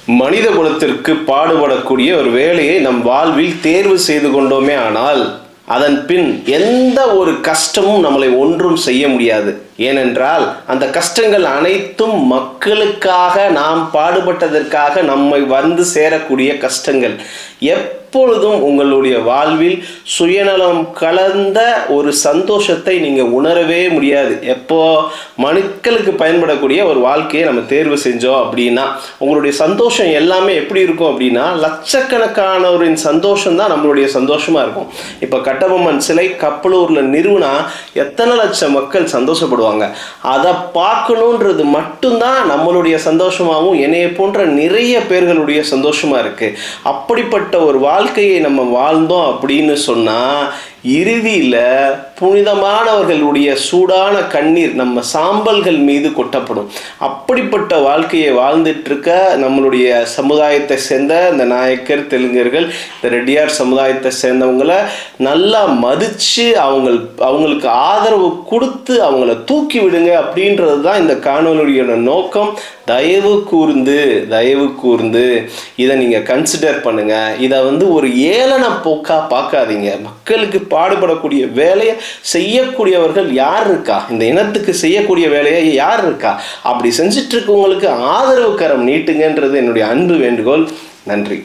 மனித குலத்திற்கு பாடுபடக்கூடிய ஒரு வேலையை நம் வாழ்வில் தேர்வு செய்து கொண்டோமே ஆனால் அதன் பின் எந்த ஒரு கஷ்டமும் நம்மளை ஒன்றும் செய்ய முடியாது. ஏனென்றால் அந்த கஷ்டங்கள் அனைத்தும் மக்களுக்காக நாம் பாடுபட்டதற்காக நம்மை வந்து சேரக்கூடிய கஷ்டங்கள். எப்பொழுதும் உங்களுடைய வாழ்வில் சுயநலம் கலந்த ஒரு சந்தோஷத்தை நீங்கள் உணரவே முடியாது. எப்போ மக்களுக்கு பயன்படக்கூடிய ஒரு வாழ்க்கையை நம்ம தேர்வு செஞ்சோம் அப்படின்னா உங்களுடைய சந்தோஷம் எல்லாமே எப்படி இருக்கும் அப்படின்னா லட்சக்கணக்கானவரின் சந்தோஷம் தான் நம்மளுடைய சந்தோஷமா இருக்கும். இப்போ கட்டபொம்மன் சிலை கப்பலூரில் நிறுவனா எத்தனை லட்சம் மக்கள் சந்தோஷப்படுவாங்க. அதை பார்க்கணுன்றது மட்டும்தான் நம்மளுடைய சந்தோஷமாகவும் என்னைய போன்ற நிறைய பேர்களுடைய சந்தோஷமா இருக்கு. அப்படிப்பட்ட ஒரு வாழ்க்கையை நம்ம வாழ்ந்தோம் அப்படின்னு சொன்னா இறுதியில் புனிதமானவர்களுடைய சூடான கண்ணீர் நம்ம சாம்பல்கள் மீது கொட்டப்படும். அப்படிப்பட்ட வாழ்க்கையை வாழ்ந்துட்டு இருக்க நம்மளுடைய சமுதாயத்தை சேர்ந்த இந்த நாயக்கர் தெலுங்கர்கள், இந்த ரெட்டியார் சமுதாயத்தை சேர்ந்தவங்களை நல்லா மதித்து அவங்களுக்கு ஆதரவு கொடுத்து அவங்கள தூக்கி விடுங்க அப்படின்றது தான் இந்த காணொலியோட நோக்கம். தயவு கூர்ந்து இதை நீங்கள் கன்சிடர் பண்ணுங்க. இதை ஒரு ஏளன போக்கா பார்க்காதீங்க. மக்களுக்கு பாடுபடக்கூடிய வேலையை செய்யக்கூடியவர்கள் யார் இருக்கா? இந்த இனத்துக்கு செய்யக்கூடிய வேலையை யார் இருக்கா? அப்படி செஞ்சிட்டு இருக்கவங்களுக்கு ஆதரவு கரம் நீட்டுங்கன்றது என்னுடைய அன்பு வேண்டுகோள். நன்றி.